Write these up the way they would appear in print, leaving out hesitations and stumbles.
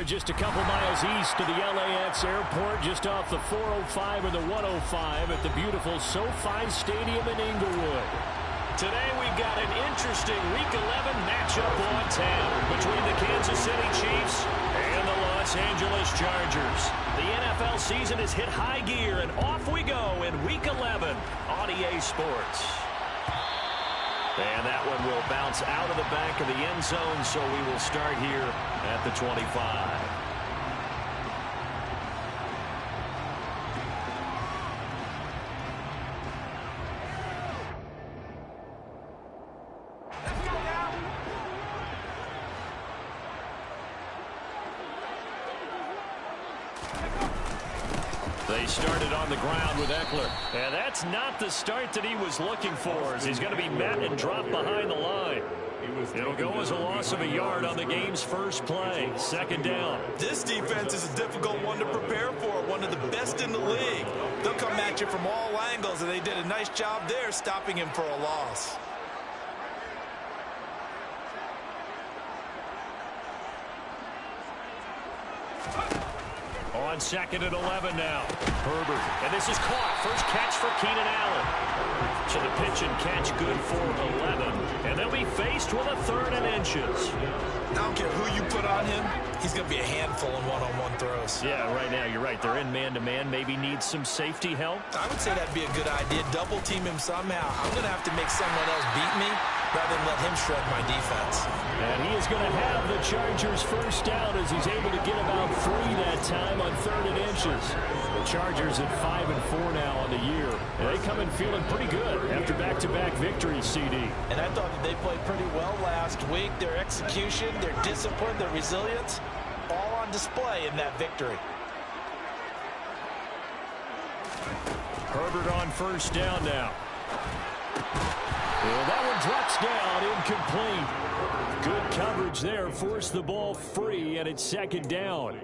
are just a couple miles east of the LAX airport, just off the 405 and the 105 at the beautiful SoFi Stadium in Inglewood. Today we've got an interesting Week 11 matchup on tap between the Kansas City Chiefs and the Los Angeles Chargers. The NFL season has hit high gear, and off we go in Week 11 on EA Sports. And that one will bounce out of the back of the end zone, so we will start here at the 25. They started on the ground with Eckler. And that's not the start that he was looking for, as he's going to be met and dropped behind the line. It'll go as a loss of a yard on the game's first play. Second down. This defense is a difficult one to prepare for, one of the best in the league. They'll come at you from all angles, and they did a nice job there stopping him for a loss. On second and 11 now. Herbert. And this is caught. First catch for Keenan Allen. So the pitch and catch good for 11. And they'll be faced with a third and inches. I don't care who you put on him. He's going to be a handful in one-on-one throws. Yeah, right now you're right. They're in man-to-man. Maybe needs some safety help. I would say that'd be a good idea. Double team him somehow. I'm going to have to make someone else beat me rather than let him shred my defense. And he is going to have the Chargers first down as he's able to get about 3 that time on third and inches. The Chargers at 5-4 now on the year. And they come in feeling pretty good after back-to-back victories, CD. And I thought that they played pretty well last week. Their execution, their discipline, their resilience, all on display in that victory. Herbert on first down now. Well, that one drops down, incomplete. Good coverage there, forced the ball free, and it's second down.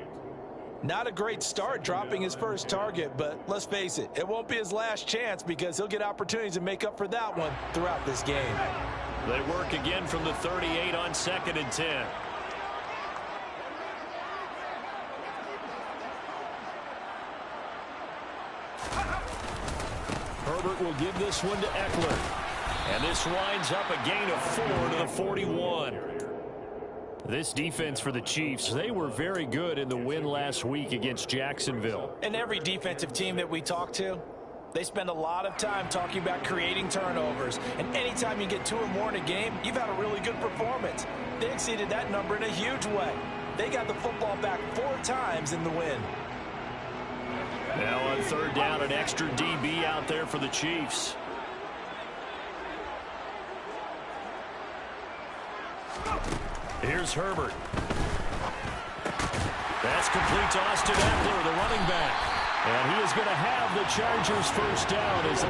Not a great start dropping his first target, but let's face it, it won't be his last chance because he'll get opportunities to make up for that one throughout this game. They work again from the 38 on second and 10. Herbert will give this one to Eckler. And this winds up a gain of 4 to the 41. This defense for the Chiefs, they were very good in the win last week against Jacksonville. And every defensive team that we talk to, they spend a lot of time talking about creating turnovers. And anytime you get 2 or more in a game, you've had a really good performance. They exceeded that number in a huge way. They got the football back 4 times in the win. Now on third down, an extra DB out there for the Chiefs. Here's Herbert. That's complete to Austin Eckler, the running back. And he is going to have the Chargers first down as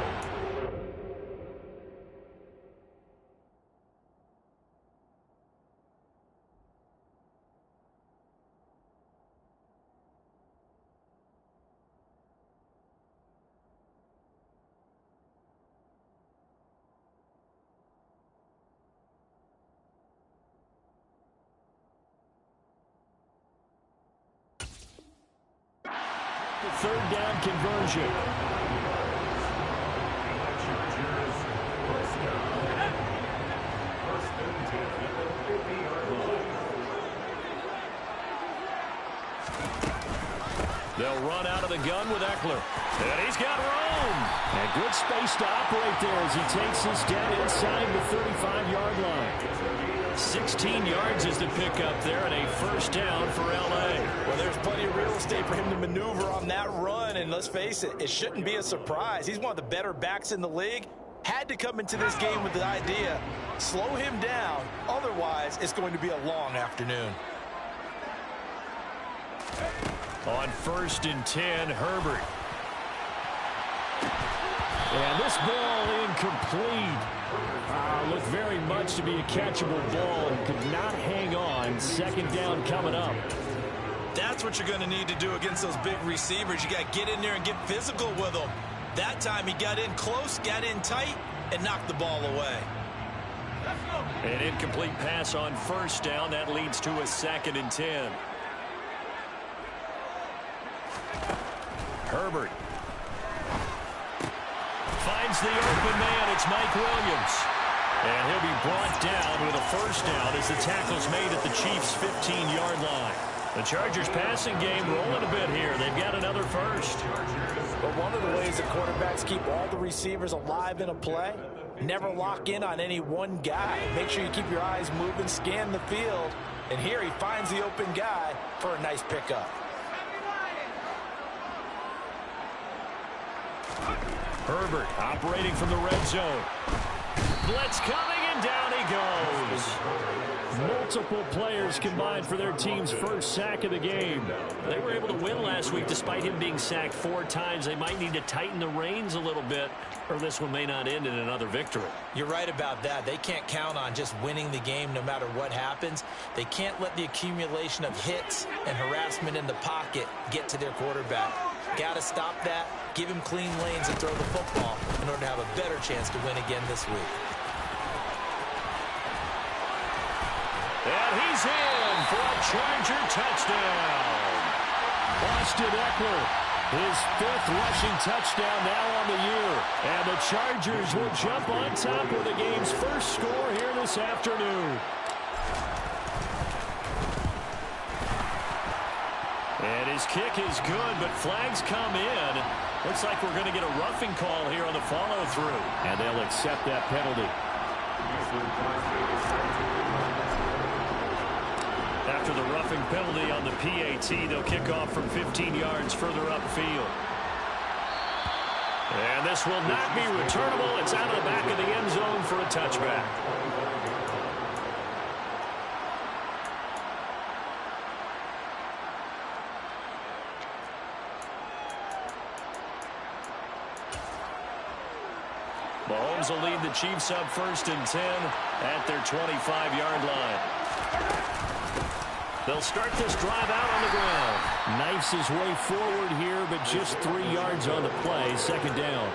third down conversion. They'll run out of the gun with Eckler. And he's got room. And good space to operate there as he takes this down inside the 35-yard line. 16 yards is the pickup there, and a first down for L.A. Well, there's plenty of real estate for him to maneuver on that run, and let's face it, it shouldn't be a surprise. He's one of the better backs in the league. Had to come into this game with the idea, slow him down, otherwise it's going to be a long afternoon. On first and 10, Herbert. And this ball incomplete. Looked very much to be a catchable ball and could not hang on. Second down coming up. That's what you're going to need to do against those big receivers. You got to get in there and get physical with them. That time he got in close, got in tight, and knocked the ball away. An incomplete pass on first down. That leads to a second and 10. Herbert finds the open man. It's Mike Williams. And he'll be brought down with a first down as the tackle's made at the Chiefs' 15-yard line. The Chargers passing game rolling a bit here. They've got another first. But one of the ways that quarterbacks keep all the receivers alive in a play, never lock in on any one guy. Make sure you keep your eyes moving, scan the field. And here he finds the open guy for a nice pickup. Herbert operating from the red zone. Blitz coming, and down he goes. Multiple players combined for their team's first sack of the game. They were able to win last week despite him being sacked 4 times. They might need to tighten the reins a little bit, or this one may not end in another victory. You're right about that. They can't count on just winning the game no matter what happens. They can't let the accumulation of hits and harassment in the pocket get to their quarterback. Got to stop that, give him clean lanes and throw the football in order to have a better chance to win again this week. And he's in for a Charger touchdown. Austin Ekeler, his 5th rushing touchdown now on the year. And the Chargers will jump on top with the game's first score here this afternoon. And his kick is good, but flags come in. Looks like we're going to get a roughing call here on the follow-through. And they'll accept that penalty. After the roughing penalty on the PAT, they'll kick off from 15 yards further upfield. And this will not be returnable. It's out of the back of the end zone for a touchback. Mahomes will lead the Chiefs up 1st and 10 at their 25-yard line. They'll start this drive out on the ground. Knifes his way forward here, but just 3 yards on the play. 2nd down.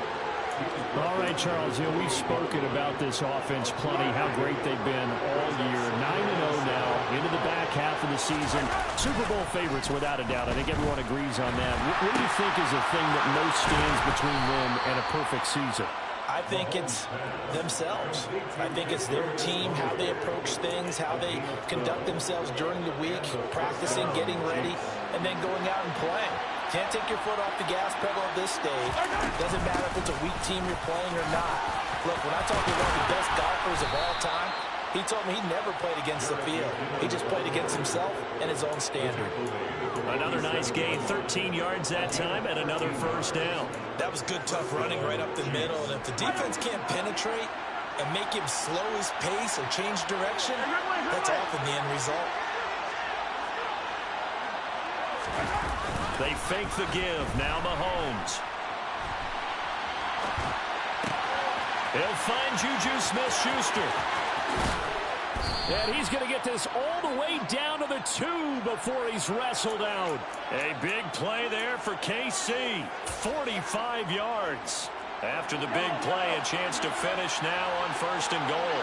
All right, Charles, we've spoken about this offense plenty, how great they've been all year. 9-0 now, into the back half of the season. Super Bowl favorites, without a doubt. I think everyone agrees on that. What do you think is the thing that most stands between them and a perfect season? I think it's themselves. I think it's their team, how they approach things, how they conduct themselves during the week, practicing, getting ready, and then going out and playing. Can't take your foot off the gas pedal at this stage. Doesn't matter if it's a weak team you're playing or not. Look, when I talk to one of the best golfers of all time, he told me he never played against the field. He just played against himself and his own standard. Another nice gain, 13 yards that time, and another first down. That was good, tough running right up the middle. And if the defense can't penetrate and make him slow his pace or change direction, that's often the end result. They fake the give. Now Mahomes. He'll find Juju Smith-Schuster. And he's going to get this all the way down to the 2 before he's wrestled out. A big play there for KC. 45 yards. After the big play, a chance to finish now on 1st and goal.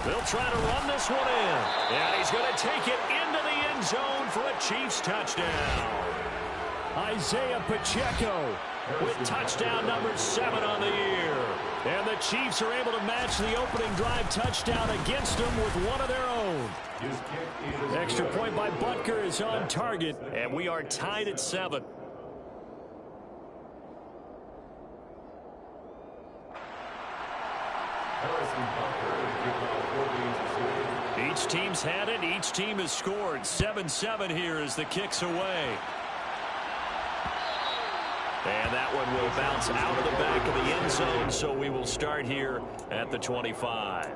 They'll try to run this one in. And he's going to take it into the end zone for a Chiefs touchdown. Isaiah Pacheco with touchdown number 7 on the year. And the Chiefs are able to match the opening drive touchdown against them with one of their own. Extra point by Butker is on target, and we are tied at 7. Each team's had it. Each team has scored. 7-7 here as the kick's away. And that one will bounce out of the back of the end zone, so we will start here at the 25.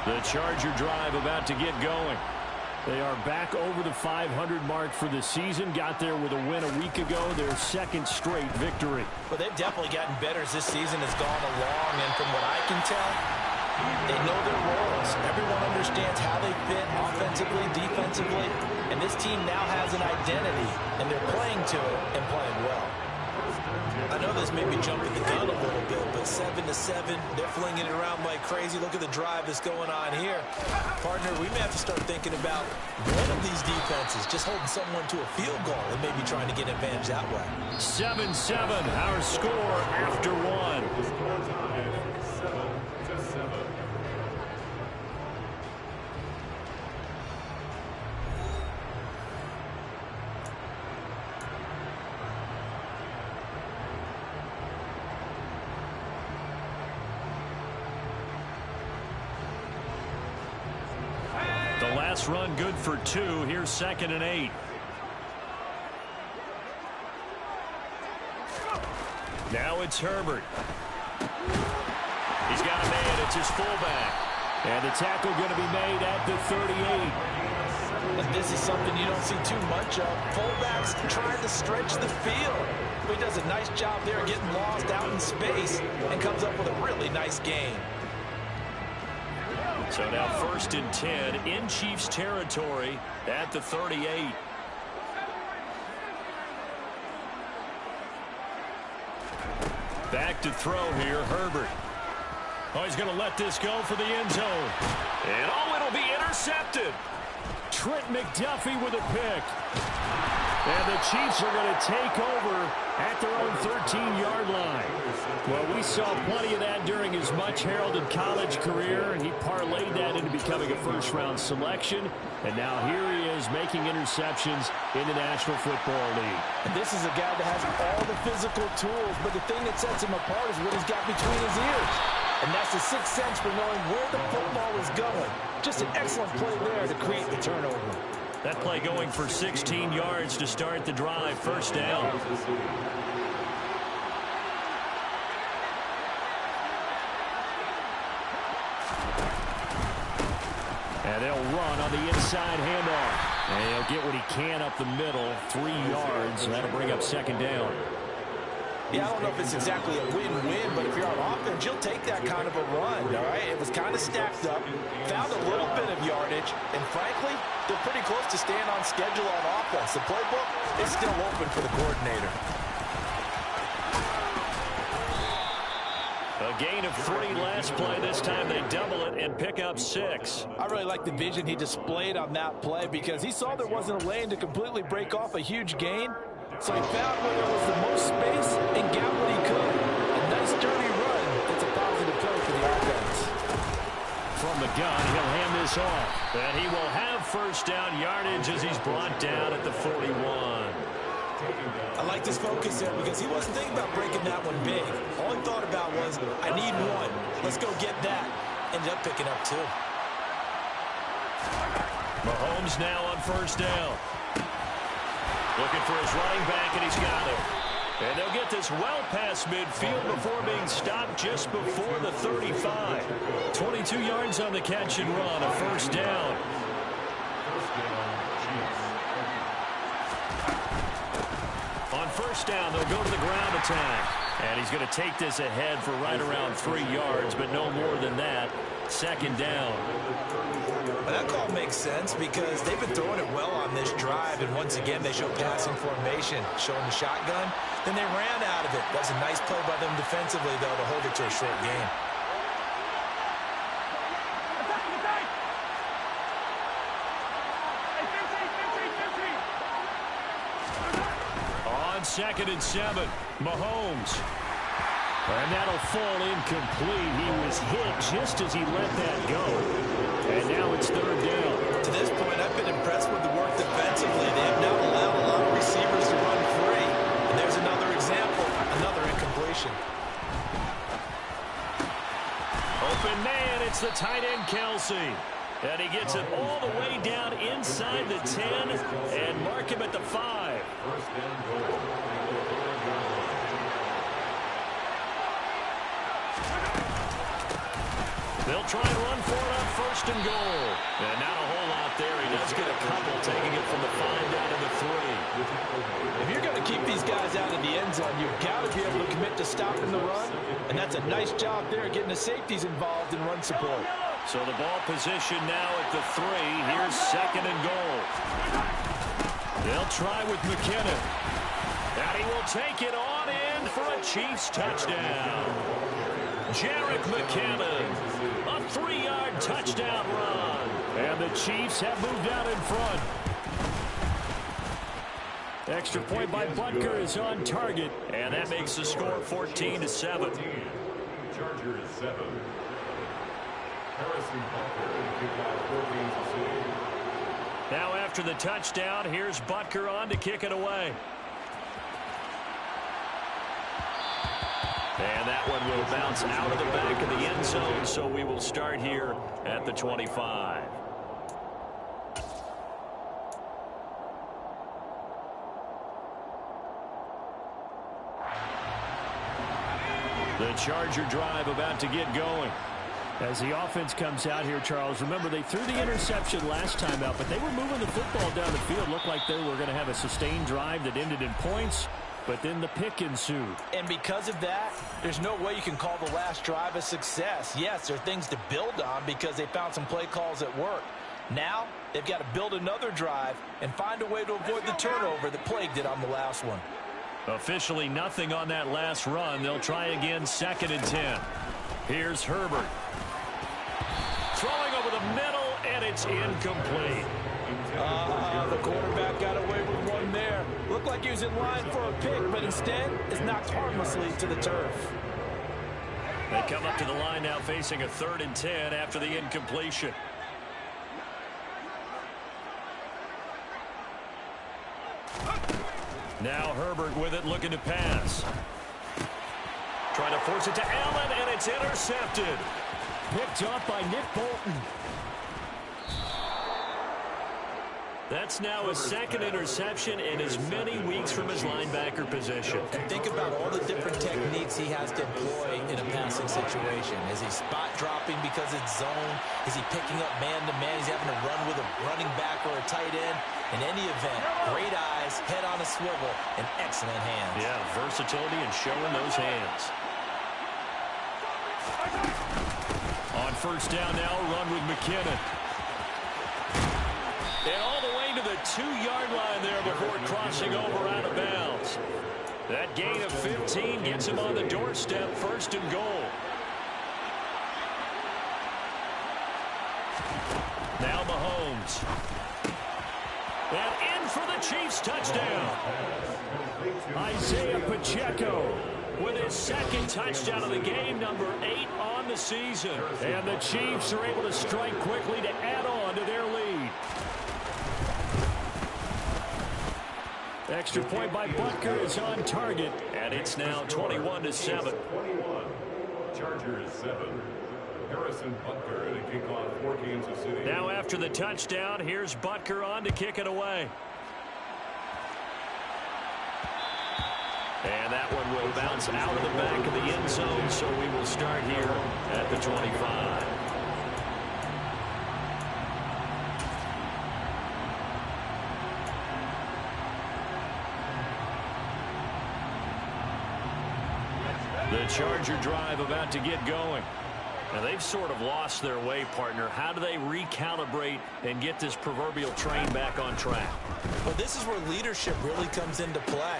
The Charger drive about to get going. They are back over the 500 mark for the season. Got there with a win a week ago, their 2nd straight victory. Well, they've definitely gotten better as this season has gone along, and from what I can tell, they know their roles. Everyone understands how they fit offensively, defensively, and this team now has an identity, and they're playing to it and playing well. I know this may be jumping the gun a little bit, but 7-7, they're flinging it around like crazy. Look at the drive that's going on here. Partner, we may have to start thinking about one of these defenses just holding someone to a field goal and maybe trying to get an advantage that way. 7-7, our score after one. Last run good for 2. Here's 2nd and 8. Now it's Herbert. He's got a man. It's his fullback. And the tackle going to be made at the 38. And this is something you don't see too much of. Fullbacks trying to stretch the field. But he does a nice job there getting lost out in space and comes up with a really nice gain. So now 1st and 10 in Chiefs territory at the 38. Back to throw here, Herbert. Oh, he's going to let this go for the end zone. And oh, it'll be intercepted. Trent McDuffie with a pick. And the Chiefs are going to take over at their own 13-yard line. Well, we saw plenty of that during his much-heralded college career, and he parlayed that into becoming a first-round selection. And now here he is making interceptions in the National Football League. And this is a guy that has all the physical tools, but the thing that sets him apart is what he's got between his ears. And that's the sixth sense for knowing where the football is going. Just an excellent play there to create the turnover. That play going for 16 yards to start the drive. 1st down. And they'll run on the inside handoff. And he'll get what he can up the middle. 3 yards. That'll bring up 2nd down. Yeah, I don't know if it's exactly a win-win, but if you're on offense, you'll take that kind of a run, all right? It was kind of stacked up, found a little bit of yardage, and frankly, they're pretty close to staying on schedule on offense. The playbook is still open for the coordinator. A gain of 3 last play. This time they double it and pick up 6. I really like the vision he displayed on that play because he saw there wasn't a lane to completely break off a huge gain. So he found where there was the most space and got what he could. A nice dirty run. That's a positive play for the offense. From the gun, he'll hand this off. And he will have 1st down yardage as he's brought down at the 41. I like this focus there because he wasn't thinking about breaking that one big. All he thought about was, I need 1. Let's go get that. Ended up picking up 2. Mahomes now on 1st down. Looking for his running back, and he's got it. And they'll get this well past midfield before being stopped just before the 35. 22 yards on the catch and run, a 1st down. On 1st down, they'll go to the ground attack. And he's going to take this ahead for right around 3 yards, but no more than that. 2nd down. Well, that call makes sense because they've been throwing it well on this drive, and once again they show passing formation, showing the shotgun. Then they ran out of it. That's a nice play by them defensively, though, to hold it to a short game. On 2nd and 7, Mahomes. And that'll fall incomplete. He was hit just as he let that go. And now it's 3rd down. To this point, I've been impressed with the work defensively. They have now allowed a lot of receivers to run free. And there's another example, another incompletion. Open man, it's the tight end, Kelsey. And he gets it all the way down inside the 10 and mark him at the 5. They'll try and run for it on 1st and goal. And not a whole lot there. He does get a couple, taking it from the 5 down to the 3. If you're going to keep these guys out of the end zone, you've got to be able to commit to stopping the run. And that's a nice job there, getting the safeties involved in run support. So the ball position now at the 3. Here's 2nd and goal. They'll try with McKinnon. And he will take it on in for a Chiefs touchdown. Jerick McKinnon, a 3-yard touchdown run. And the Chiefs have moved out in front. Extra point by Butker is on target. And that makes the score 14-7. Chargers 7. Harrison Butker kicked off 14 to 6. Now after the touchdown, here's Butker on to kick it away. And that one will bounce out of the back of the end zone, so we will start here at the 25. The Charger drive about to get going. As the offense comes out here, Charles, remember they threw the interception last time out, but they were moving the football down the field. Looked like they were going to have a sustained drive that ended in points, but then the pick ensued. And because of that, there's no way you can call the last drive a success. Yes, there are things to build on because they found some play calls that work. Now, they've got to build another drive and find a way to avoid the turnover that plagued it on the last one. Officially nothing on that last run. They'll try again, 2nd and 10. Here's Herbert. Throwing over the middle, and it's incomplete. The quarterback got away with one there. Looked like he was in line for a pick, but instead is knocked harmlessly to the turf. They come up to the line now facing a 3rd and 10 after the incompletion. Now Herbert with it, looking to pass. Trying to force it to Allen, and it's intercepted. Picked up by Nick Bolton. That's now his 2nd interception in as many weeks from his linebacker position. And think about all the different techniques he has to employ in a passing situation. Is he spot dropping because it's zone? Is he picking up man-to-man? He's having to run with a running back or a tight end. In any event, great eyes, head on a swivel, and excellent hands. Yeah, versatility and showing those hands. On 1st down now, run with McKinnon. And all the way to the 2-yard line there before crossing over out of bounds. That gain of 15 gets him on the doorstep, 1st and goal. Now Mahomes. And in for the Chiefs touchdown. Isaiah Pacheco with his 2nd touchdown of the game, number 8 on the season. And the Chiefs are able to strike quickly to add on to their lead. Extra point by Butker is on target, and it's now 21-7. 21. Chargers 7. Harrison Butker to kick off 4 Kansas City. Now after the touchdown, here's Butker on to kick it away. And that one will bounce out of the back of the end zone, so we will start here at the 25. The Charger drive about to get going. Now, they've sort of lost their way, partner. How do they recalibrate and get this proverbial train back on track? Well, this is where leadership really comes into play.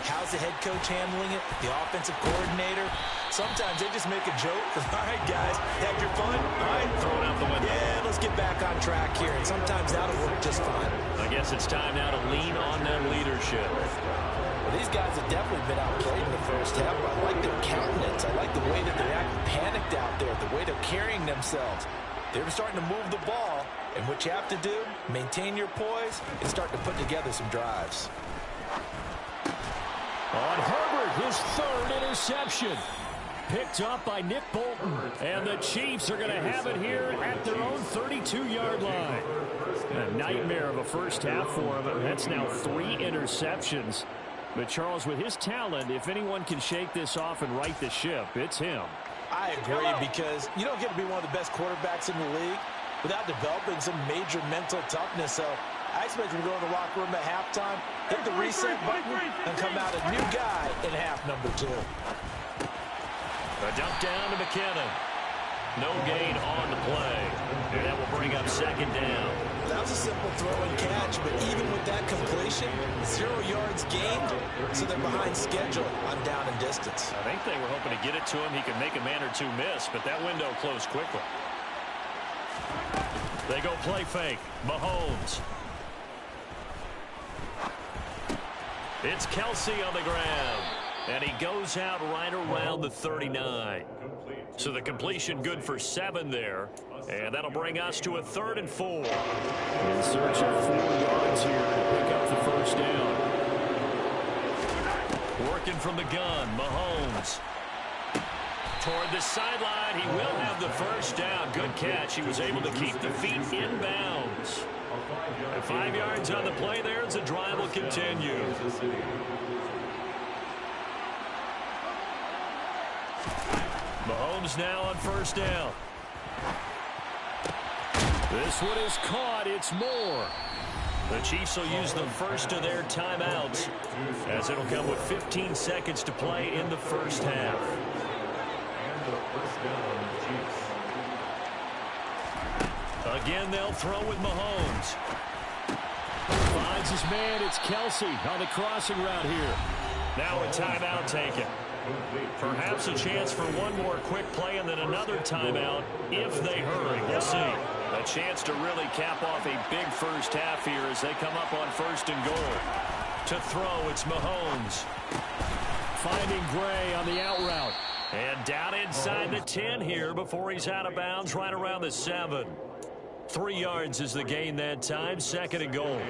How's the head coach handling it? The offensive coordinator? Sometimes they just make a joke. All right, guys, had your fun? All right, Throw it out the window. Yeah, let's get back on track here. And sometimes that'll work just fine. I guess it's time now to lean on that leadership. Well, these guys have definitely been outplayed in the first half. I like their countenance. I like the way that they're acting panicked out there, the way they're carrying themselves. They're starting to move the ball, and what you have to do, maintain your poise and start to put together some drives. On Herbert, his 3rd interception. Picked up by Nick Bolton. And the Chiefs are going to have it here at their own 32-yard line. A nightmare of a first half for him. That's now 3 interceptions. But Charles, with his talent, if anyone can shake this off and right the ship, it's him. I agree, because you don't get to be one of the best quarterbacks in the league without developing some major mental toughness. So I expect him to go in the locker room at halftime, hit the reset button, and come out a new guy in half number 2. A dump down to McKinnon. No gain on the play. And that will bring up 2nd down. that was a simple throw and catch, but even with that completion, 0 yards gained, so they're behind schedule on down and distance. I think they were hoping to get it to him. He could make a man or two miss, but that window closed quickly. They go play fake. Mahomes. It's Kelsey on the ground. And he goes out right around the 39. So the completion good for 7 there. And that'll bring us to a 3rd and 4. In search of 4 yards here to pick up the first down. Working from the gun, Mahomes. Toward the sideline, he will have the first down. Good catch. He was able to keep the feet in bounds. And 5 yards on the play there as the drive will continue. Mahomes now on first down. This one is caught. It's Moore. The Chiefs will use the first of their timeouts as it'll come with 15 seconds to play in the first half. Again, they'll throw with Mahomes. Finds his man. It's Kelsey on the crossing route here. Now a timeout taken. Perhaps a chance for one more quick play and then another timeout if they hurry. We'll see. A chance to really cap off a big first half here as they come up on 1st and goal. To throw, it's Mahomes. Finding Gray on the out route. And down inside the 10 here before he's out of bounds right around the 7. 3 yards is the gain that time. 2nd and goal.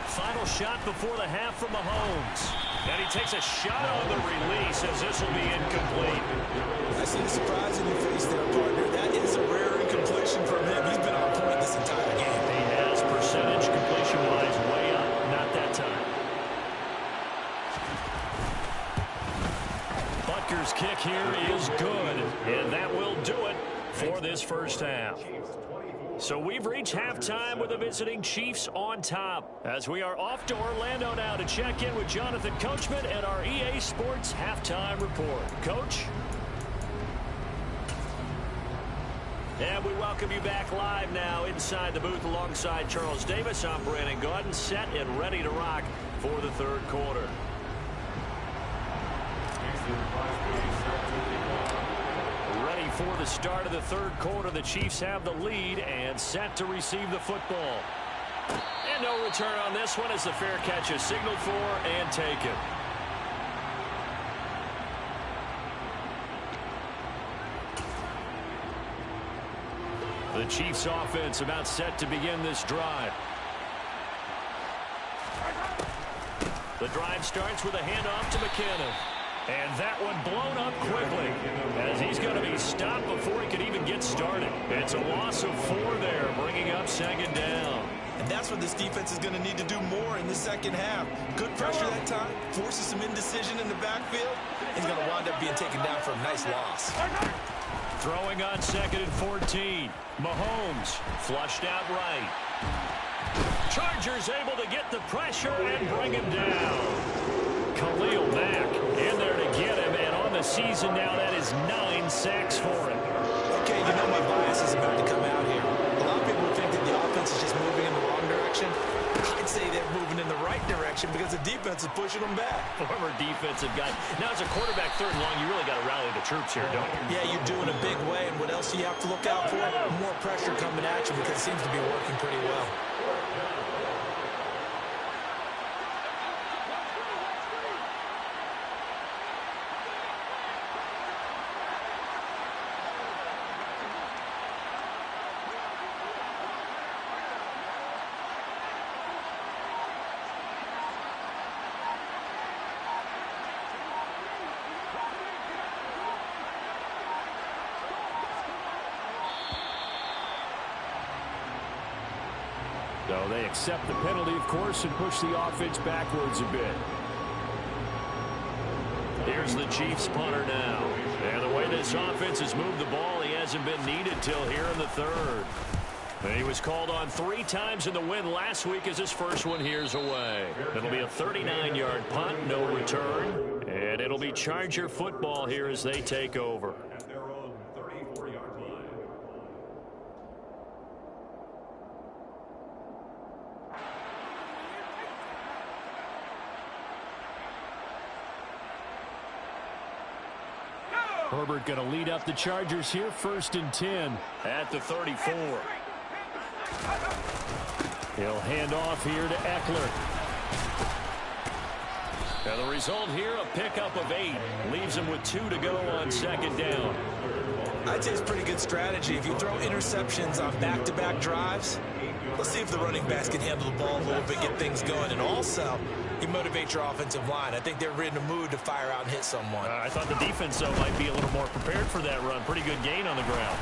Final shot before the half from Mahomes. And he takes a shot on the release as this will be incomplete. I see the surprise in your face there, partner. That is a rare incompletion from him. He's been on point this entire game. He has percentage completion-wise way up. Not that time. Butker's kick here is good. And that will do it for this first half. So we've reached halftime with the visiting Chiefs on top as we are off to Orlando now to check in with Jonathan Coachman and our EA Sports Halftime Report. Coach? And we welcome you back live now inside the booth alongside Charles Davis. I'm Brandon Gaudin, set and ready to rock for the 3rd quarter. Ready for the start of the 3rd quarter. The Chiefs have the lead and set to receive the football. And no return on this one as the fair catch is signaled for and taken. The Chiefs offense about set to begin this drive. The drive starts with a handoff to McKinnon. And that one blown up quickly as he's going to be stopped before he could even get started. It's a loss of 4 there, bringing up 2nd down. And that's what this defense is going to need to do more in the 2nd half. Good pressure that time, forces some indecision in the backfield. He's going to wind up being taken down for a nice loss. Throwing on 2nd and 14. Mahomes flushed out right. Chargers able to get the pressure and bring him down. Khalil Mack in there to get him, and on the season now, that is 9 sacks for him. Okay, you know my bias is about to come out here. A lot of people think that the offense is just moving in the wrong direction. I'd say they're moving in the right direction because the defense is pushing them back. Former defensive guy. Now, as a quarterback 3rd and long, you really got to rally the troops here, don't you? Yeah, you do in a big way, and what else do you have to look out for? More pressure coming at you because it seems to be working pretty well. So they accept the penalty, of course, and push the offense backwards a bit. Here's the Chiefs punter now. And the way this offense has moved the ball, he hasn't been needed till here in the 3rd. And he was called on 3 times in the win last week as his first one here's away. It'll be a 39-yard punt, no return. And it'll be Charger football here as they take over. Herbert going to lead up the Chargers here, 1st and 10 at the 34. He'll hand off here to Eckler. And the result here, a pickup of 8. Leaves him with 2 to go on 2nd down. I'd say it's pretty good strategy. If you throw interceptions on back-to-back drives, let's see if the running backs can handle the ball a little bit, get things going. And also, you motivate your offensive line. I think they're in the mood to fire out and hit someone. I thought the defense, though, might be a little more prepared for that run. Pretty good gain on the ground.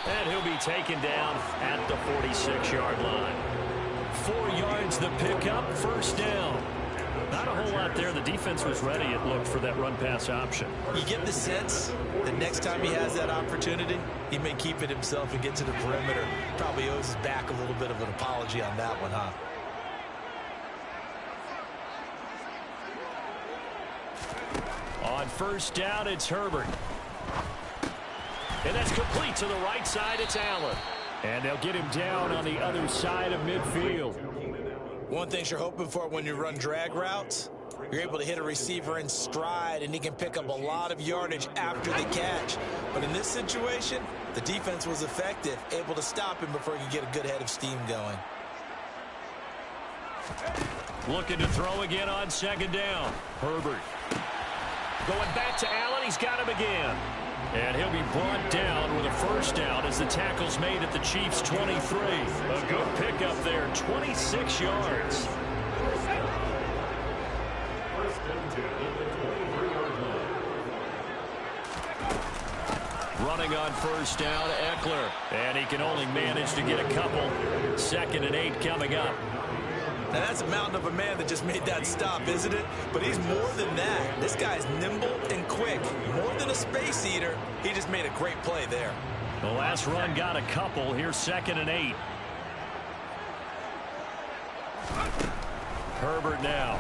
And he'll be taken down at the 46-yard line. 4 yards the pickup, 1st down. Not a whole lot there. The defense was ready, it looked, for that run-pass option. You get the sense that next time he has that opportunity, he may keep it himself and get to the perimeter. Probably owes his back a little bit of an apology on that one, huh? On 1st down, it's Herbert. And that's complete to the right side. It's Allen. And they'll get him down on the other side of midfield. One thing you're hoping for when you run drag routes, you're able to hit a receiver in stride, and he can pick up a lot of yardage after the catch. But in this situation, the defense was effective, able to stop him before he could get a good head of steam going. Looking to throw again on 2nd down. Herbert. Going back to Allen. He's got him again. And he'll be brought down with a 1st down as the tackle's made at the Chiefs' 23. A good pickup there, 26 yards. Running on 1st down, Eckler. And he can only manage to get a couple. 2nd and 8 coming up. Now, that's a mountain of a man that just made that stop, isn't it? But he's more than that. This guy's nimble and quick. More than a space eater, he just made a great play there. The last run got a couple. Here's 2nd and 8. Herbert now.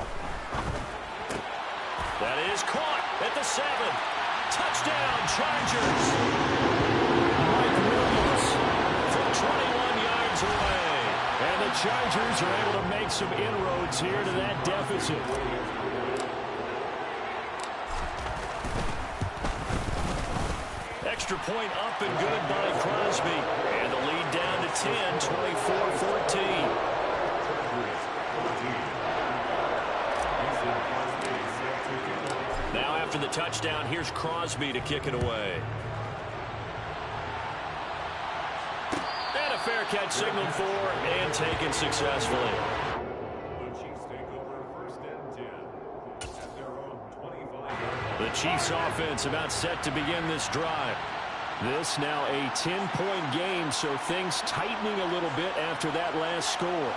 That is caught at the 7. Touchdown, Chargers. Mike Williams from 21 yards away. And the Chargers are able to make some inroads here to that deficit. Extra point up and good by Crosby. And the lead down to 10, 24-14. Now after the touchdown, here's Crosby to kick it away. And a fair catch signaled for and taken successfully. The Chiefs take over 1st and 10 at their own 25. The Chiefs offense about set to begin this drive. This now a 10-point game, so things tightening a little bit after that last score.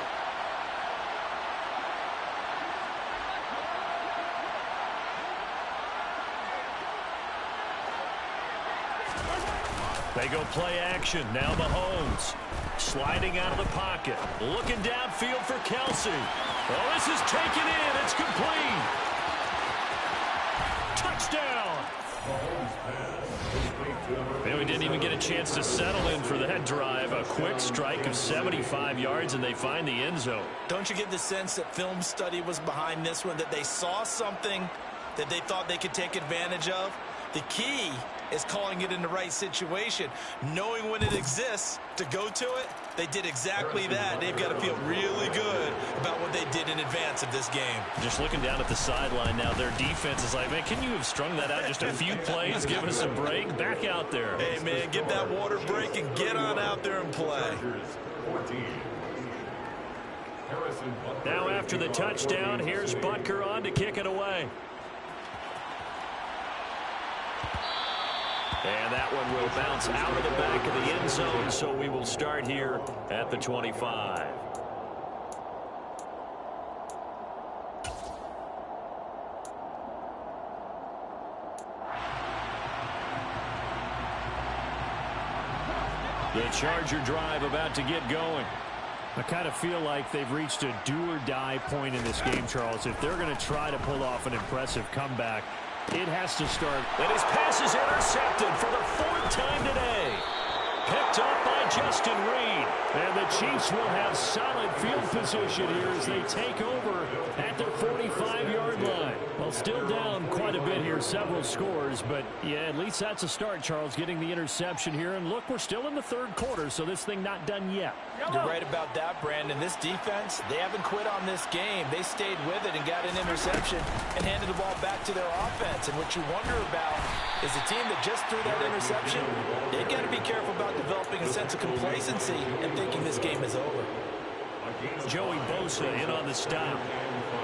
They go play action. Now Mahomes sliding out of the pocket. Looking downfield for Kelsey. Oh, this is taken in. It's complete. Touchdown. And we didn't even get a chance to settle in for that drive. A quick strike of 75 yards, and they find the end zone. Don't you get the sense that film study was behind this one, that they saw something that they thought they could take advantage of? The key is calling it in the right situation, knowing when it exists to go to it. They did exactly that. They've got to feel really good about what they did in advance of this game. Just looking down at the sideline now, their defense is like, man, can you have strung that out just a few plays, give us a break? Back out there. Hey, man, give that water break and get on out there and play. Now after the touchdown, here's Butker on to kick it away. And that one will bounce out of the back of the end zone, so we will start here at the 25. The Charger drive about to get going. I kind of feel like they've reached a do-or-die point in this game, Charles. If they're going to try to pull off an impressive comeback, it has to start. And his pass is intercepted for the 4th time today. Picked up by Justin Reed. And the Chiefs will have solid field position here as they take over at their 45-yard line. Well, still down quite a bit here, several scores, but yeah, at least that's a start, Charles, getting the interception here. And look, we're still in the third quarter, so this thing not done yet. You're right about that, Brandon. This defense, they haven't quit on this game. They stayed with it and got an interception and handed the ball back to their offense. And what you wonder about is a team that just threw that interception, they got to be careful about developing a sense of complacency and thinking this game is over. Joey Bosa in on the stop.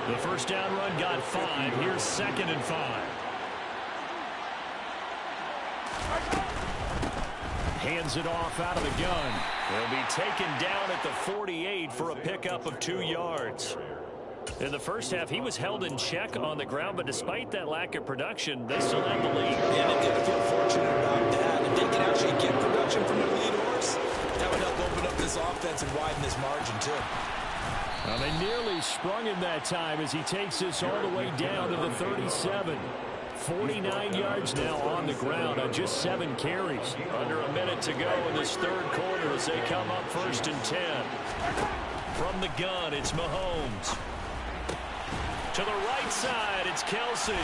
The first down run got 5. Here's 2nd and 5. Hands it off out of the gun. They'll be taken down at the 48 for a pickup of 2 yards. In the first half, he was held in check on the ground, but despite that lack of production, they still have the lead. And they've got to feel fortunate about that. If they can actually get production from their lead horse, that would help open up this offense and widen this margin, too. Well, they nearly sprung him that time as he takes this all the way down to the 37. 49 yards now on the ground on just 7 carries. Under a minute to go in this third quarter as they come up 1st and 10. From the gun, it's Mahomes. To the right side, it's Kelsey.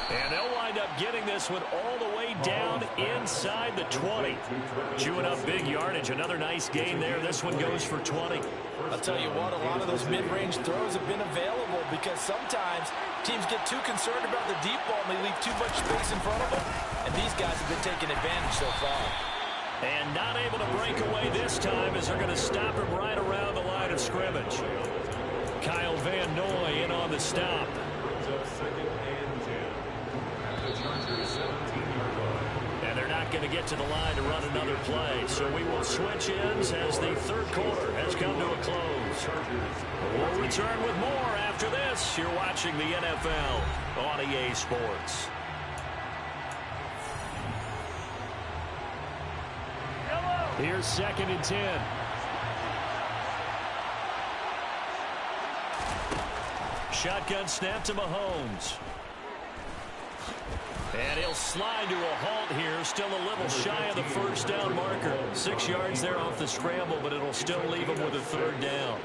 And they'll wind up getting this one all the way down inside the 20. Chewing up big yardage. Another nice gain there. This one goes for 20. I'll tell you what, a lot of those mid-range throws have been available because sometimes teams get too concerned about the deep ball and they leave too much space in front of them. And these guys have been taking advantage so far. And not able to break away this time as they're going to stop him right around the line of scrimmage. Kyle Van Noy in on the stop. And they're not going to get to the line to run another play. So we will switch ends as the third quarter has come to a close. We'll return with more after this. You're watching the NFL on EA Sports. Here's 2nd and 10. Shotgun snap to Mahomes. And he'll slide to a halt here. Still a little shy of the first down marker. 6 yards there off the scramble, but it'll still leave him with a third down.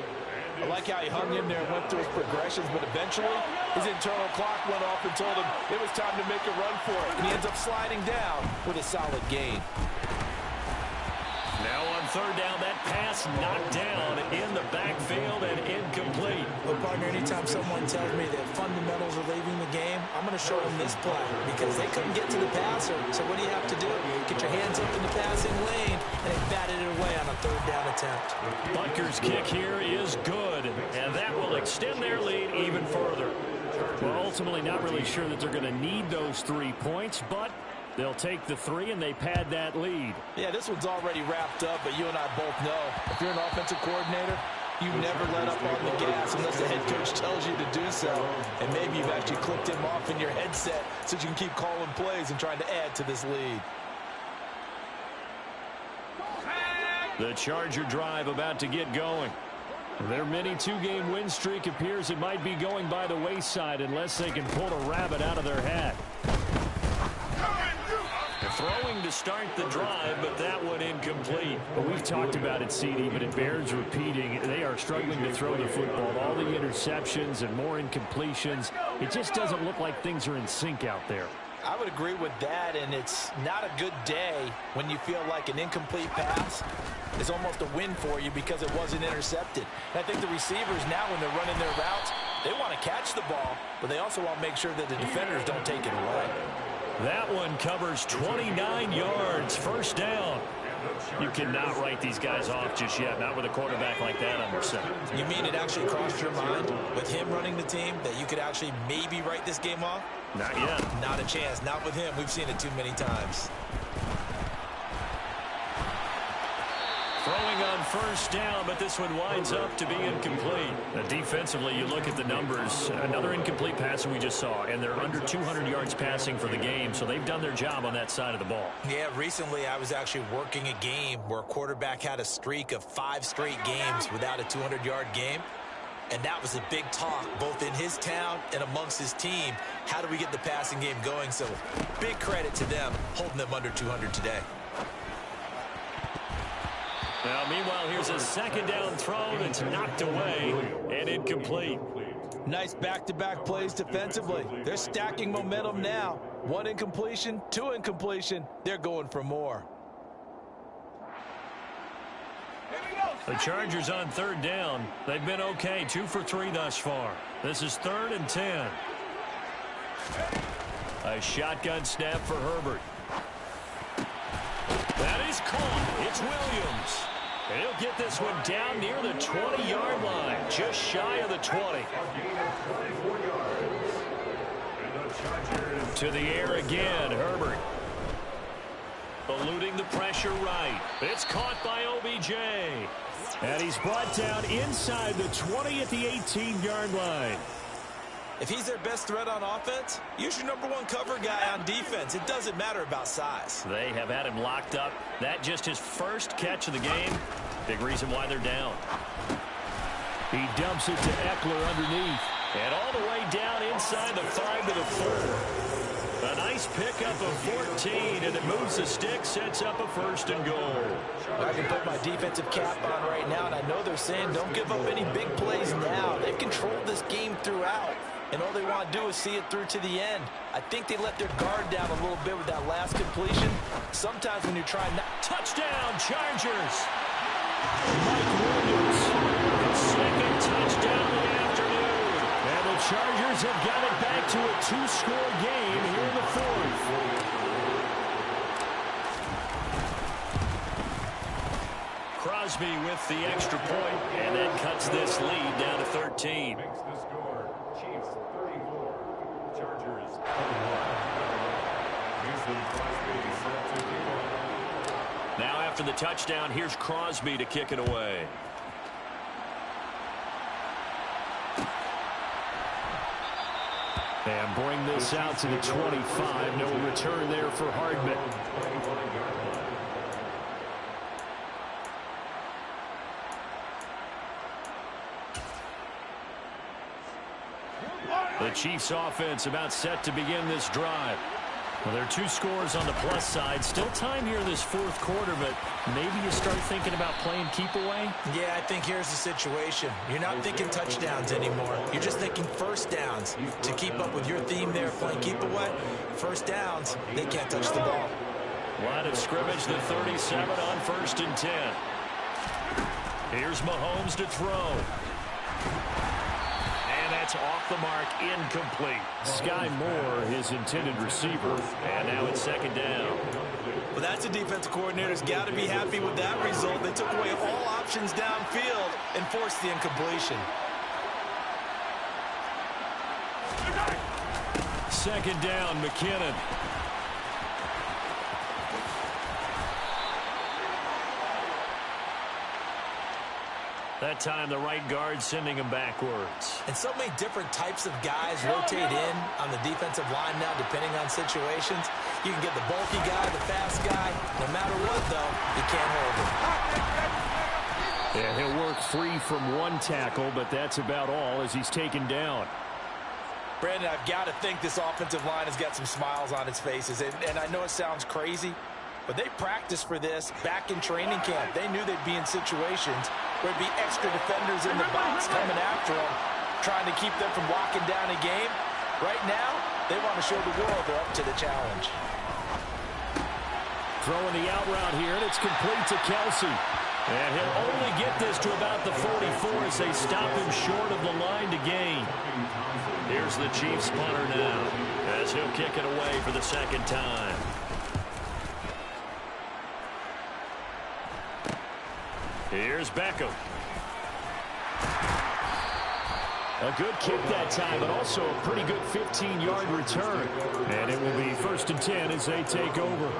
I like how he hung in there and went through his progressions, but eventually his internal clock went off and told him it was time to make a run for it. And he ends up sliding down with a solid gain. Now on third down, that pass knocked down in the backfield and incomplete. But, partner, anytime someone tells me that fundamentals are leaving the game, I'm going to show them this play because they couldn't get to the passer. So what do you have to do? Get your hands up in the passing lane, and they batted it away on a third down attempt. Butker's kick here is good, and that will extend their lead even further. Well, ultimately not really sure that they're going to need those 3 points, but they'll take the 3 and they pad that lead. Yeah, this one's already wrapped up, but you and I both know if you're an offensive coordinator, you never let up on the gas unless the head coach tells you to do so. And maybe you've actually clicked him off in your headset so you can keep calling plays and trying to add to this lead. The Charger drive about to get going. Their mini 2-game win streak appears it might be going by the wayside unless they can pull a rabbit out of their hat. Throwing to start the drive, but that one incomplete. Well, we've talked about it, CD, but it bears repeating. They are struggling to throw the football. All the interceptions and more incompletions. It just doesn't look like things are in sync out there. I would agree with that, and it's not a good day when you feel like an incomplete pass is almost a win for you because it wasn't intercepted. And I think the receivers now, when they're running their routes, they want to catch the ball, but they also want to make sure that the defenders don't take it away. That one covers 29 yards. First down. You cannot write these guys off just yet, not with a quarterback like that under center. You mean it actually crossed your mind with him running the team that you could actually maybe write this game off? Not yet. Not a chance. Not with him. We've seen it too many times. Throwing on first down, but this one winds up to be incomplete. Defensively, you look at the numbers. Another incomplete pass we just saw, and they're under 200 yards passing for the game, so they've done their job on that side of the ball. Yeah, recently I was actually working a game where a quarterback had a streak of 5 straight games without a 200-yard game. And that was a big talk, both in his town and amongst his team. How do we get the passing game going? So big credit to them, holding them under 200 today. Now, meanwhile, here's a second down throw that's knocked away and incomplete. Nice back-to-back plays defensively. They're stacking momentum now. 1 incompletion, 2 incompletion. They're going for more. The Chargers on 3rd down. They've been okay, 2 for 3 thus far. This is 3rd and 10. A shotgun snap for Herbert. That is caught. It's Williams. And he'll get this one down near the 20-yard line, just shy of the 20. To the air again, Herbert. Eluding the pressure right. It's caught by OBJ. And he's brought down inside the 20 at the 18-yard line. If he's their best threat on offense, use your #1 cover guy on defense. It doesn't matter about size. They have had him locked up. That just his first catch of the game. Big reason why they're down. He dumps it to Eckler underneath. And all the way down inside the 5 to the 4. A nice pickup of 14, and it moves the stick, sets up a 1st and goal. I can put my defensive cap on right now, and I know they're saying don't give up any big plays now. They've controlled this game throughout, and all they want to do is see it through to the end. I think they let their guard down a little bit with that last completion. Sometimes when you're trying not... Touchdown, Chargers! Mike Williams, the 2nd touchdown of the afternoon. And the Chargers have got it back to a 2-score game here in the 4th. Crosby with the extra point, and that cuts this lead down to 13. Makes the score. Chiefs 34. Chargers 21. Mason Crosby set to kick off. Now after the touchdown, here's Crosby to kick it away. And bring this out to the 25. No return there for Hardman. The Chiefs offense about set to begin this drive. Well, there are 2 scores on the plus side. Still time here in this 4th quarter, but maybe you start thinking about playing keep away? Yeah, I think here's the situation. You're not thinking touchdowns anymore. You're just thinking 1st downs. To keep up with your theme there, playing keep away, 1st downs, they can't touch the ball. Line of scrimmage, the 37 on 1st and 10. Here's Mahomes to throw. That's off the mark, incomplete. Sky Moore, his intended receiver, and now it's 2nd down. Well, that's a defensive coordinator's got to be happy with that result. They took away all options downfield and forced the incompletion. 2nd down, McKinnon. That time, the right guard sending him backwards. And so many different types of guys rotate in on the defensive line now, depending on situations. You can get the bulky guy, the fast guy. No matter what, though, you can't hold him. Yeah, he'll work free from 1 tackle, but that's about all as he's taken down. Brandon, I've got to think this offensive line has got some smiles on its faces. And I know it sounds crazy, but they practiced for this back in training camp. They knew they'd be in situations where there'd be extra defenders in the box coming after them, trying to keep them from locking down a game. Right now, they want to show the world they're up to the challenge. Throwing the out route here, and it's complete to Kelsey. And he'll only get this to about the 44 as they stop him short of the line to gain. Here's the Chiefs punter now, as he'll kick it away for the 2nd time. Here's Beckham. A good kick that time, but also a pretty good 15-yard return. And it will be 1st and 10 as they take over.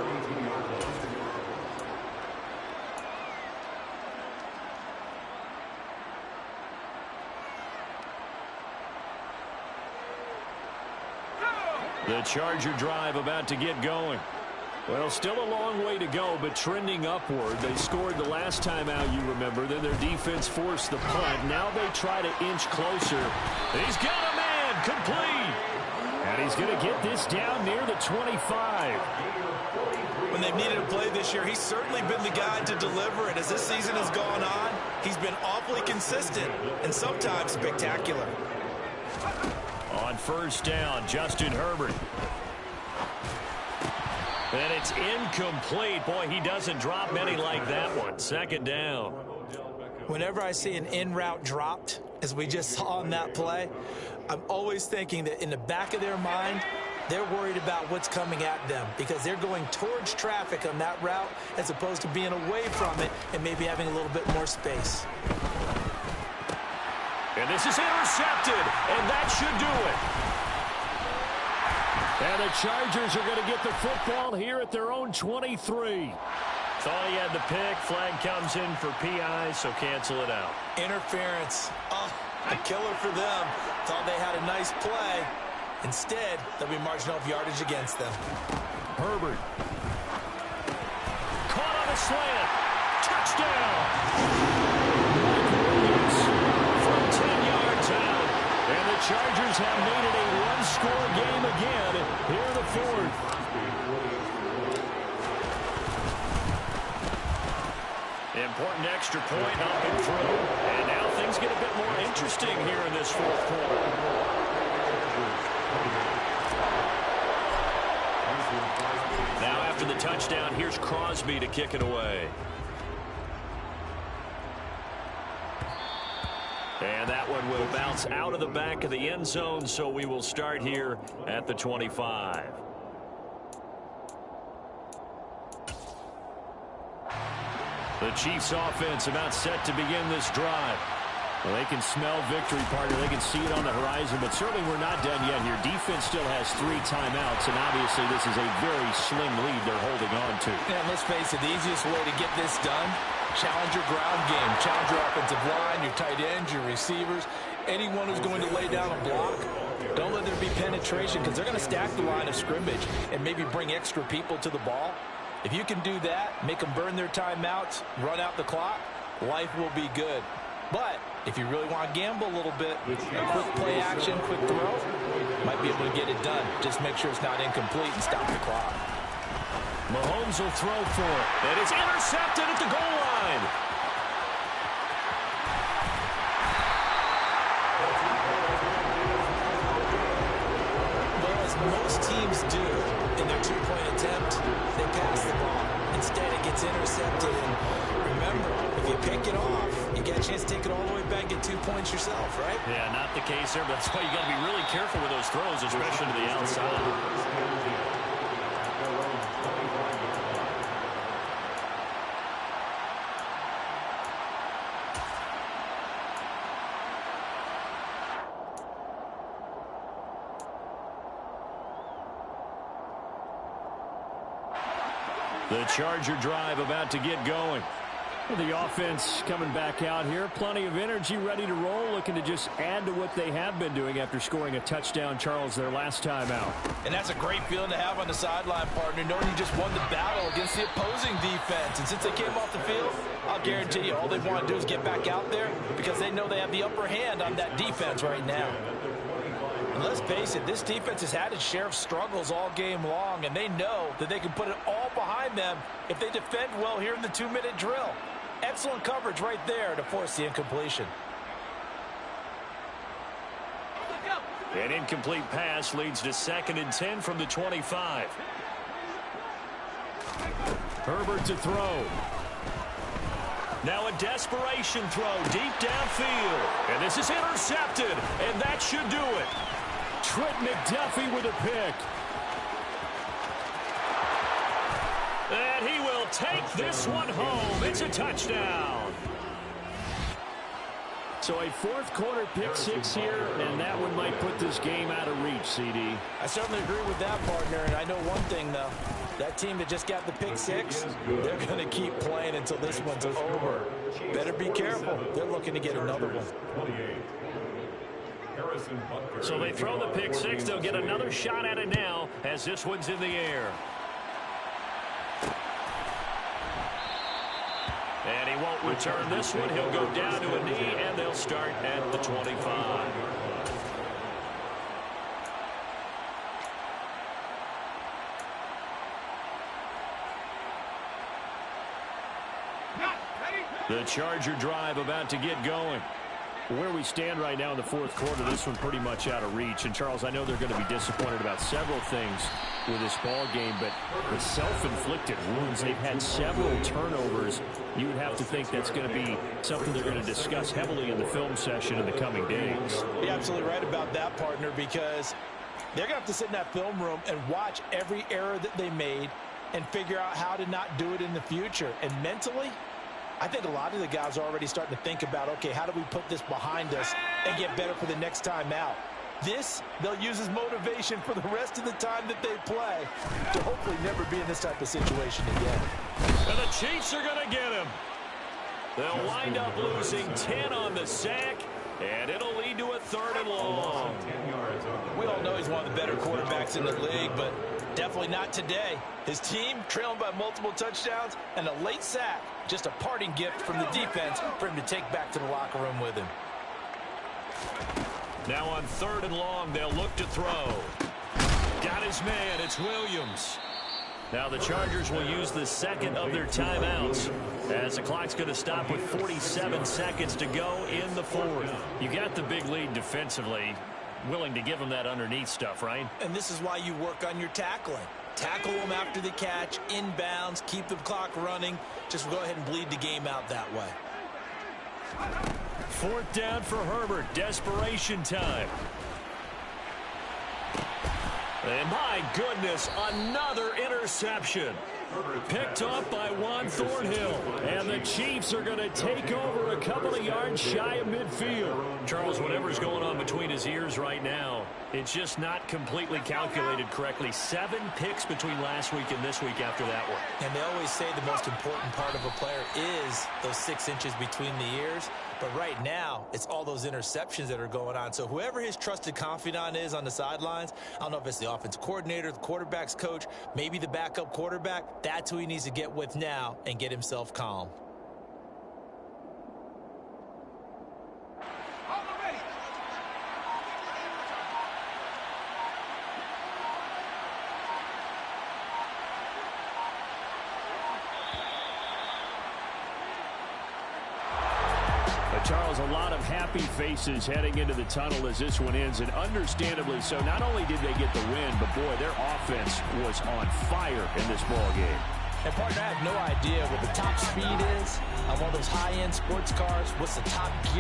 The Charger drive about to get going. Well, still a long way to go, but trending upward. They scored the last time out, you remember. Then their defense forced the punt. Now they try to inch closer. He's got a man, complete. And And he's going to get this down near the 25. When they've needed a play this year, he's certainly been the guy to deliver. And as this season has gone on, he's been awfully consistent and sometimes spectacular. On first down, Justin Herbert. And it's incomplete. Boy, he doesn't drop many like that one. Second down. Whenever I see an in-route dropped, as we just saw on that play, I'm always thinking that in the back of their mind, they're worried about what's coming at them because they're going towards traffic on that route as opposed to being away from it and maybe having a little bit more space. And this is intercepted, and that should do it. And the Chargers are going to get the football here at their own 23. Thought he had the pick. Flag comes in for PI, so cancel it out. Interference. Oh, a killer for them. Thought they had a nice play. Instead, there'll be marginal yardage against them. Herbert. Caught on a slant. Touchdown. From 10 yards out. And the Chargers have made it a one-score game again here in the fourth. Important extra point up and through. And now things get a bit more interesting here in this fourth quarter. Now after the touchdown, here's Crosby to kick it away. And that one will bounce out of the back of the end zone, so we will start here at the 25. The Chiefs offense about set to begin this drive. Well, they can smell victory, partner. They can see it on the horizon, but certainly we're not done yet here. Defense still has 3 timeouts, and obviously this is a very slim lead they're holding on to. And let's face it, the easiest way to get this done, challenge your ground game. Challenge your offensive line, your tight ends, your receivers, anyone who's going to lay down a block. Don't let there be penetration because they're going to stack the line of scrimmage and maybe bring extra people to the ball. If you can do that, make them burn their timeouts, run out the clock, life will be good. But if you really want to gamble a little bit, a quick play action, quick throw, might be able to get it done. Just make sure it's not incomplete and stop the clock. Mahomes will throw for it. And it's intercepted at the goal line. Well, as most teams do in their two-point attempt, they pass the ball. Instead, it gets intercepted. And remember, if you pick it off, you get a chance to take it all the way back and get 2 points yourself, right? Yeah, not the case there, but that's why you got to be really careful with those throws, especially to the outside. The Charger drive about to get going. The offense coming back out here. Plenty of energy, ready to roll, looking to just add to what they have been doing after scoring a touchdown, Charles, their last time out. And that's a great feeling to have on the sideline, partner, knowing you just won the battle against the opposing defense. And since they came off the field, I'll guarantee you all they want to do is get back out there because they know they have the upper hand on that defense right now. And let's face it, this defense has had its share of struggles all game long, and they know that they can put it all behind them if they defend well here in the 2-minute drill. Excellent coverage right there to force the incompletion. An incomplete pass leads to 2nd and 10 from the 25. Herbert to throw. Now a desperation throw deep downfield. And this is intercepted, and that should do it. Trent McDuffie with a pick. And he will take this one home. It's a touchdown. So a fourth quarter pick 6 here, and that one might put this game out of reach, CD. I certainly agree with that, partner. And I know one thing, though. That team that just got the pick 6, they're going to keep playing until this one's over. Better be careful. They're looking to get another one. So they throw the pick 6. They'll get another shot at it now as this one's in the air. And he won't return this one. He'll go down to a knee, and they'll start at the 25. The Charger drive about to get going. Where we stand right now in the fourth quarter, this one pretty much out of reach. And, Charles, I know they're going to be disappointed about several things with this ball game, but the self-inflicted wounds, they've had several turnovers. You would have to think that's going to be something they're going to discuss heavily in the film session in the coming days. You're absolutely right about that, partner, because they're going to have to sit in that film room and watch every error that they made and figure out how to not do it in the future. And mentally, I think a lot of the guys are already starting to think about, okay, how do we put this behind us and get better for the next time out? This, they'll use as motivation for the rest of the time that they play to hopefully never be in this type of situation again. And the Chiefs are going to get him. They'll wind up losing 10 on the sack, and it'll lead to a 3rd and long. We all know he's one of the better quarterbacks in the league, but definitely not today. His team trailing by multiple touchdowns and a late sack. Just a parting gift from the defense for him to take back to the locker room with him. Now on 3rd and long, they'll look to throw. Got his man. It's Williams. Now the Chargers will use the second of their timeouts as the clock's going to stop with 47 seconds to go in the fourth. You got the big lead defensively. Willing to give them that underneath stuff, right? And this is why you work on your tackling. Tackle them after the catch, inbounds, keep the clock running. Just go ahead and bleed the game out that way. 4th down for Herbert. Desperation time. And my goodness, another interception. Picked off by Juan Thornhill. And the Chiefs are going to take over a couple of yards shy of midfield. Charles, whatever's going on between his ears right now, it's just not completely calculated correctly. 7 picks between last week and this week after that one. And they always say the most important part of a player is those 6 inches between the ears. But right now, it's all those interceptions that are going on. So whoever his trusted confidant is on the sidelines, I don't know if it's the offensive coordinator, the quarterback's coach, maybe the backup quarterback, that's who he needs to get with now and get himself calm. Charles, a lot of happy faces heading into the tunnel as this one ends, and understandably so. Not only did they get the win, but, boy, their offense was on fire in this ball game. And, partner, I have no idea what the top speed is on one of those high-end sports cars. What's the top gear?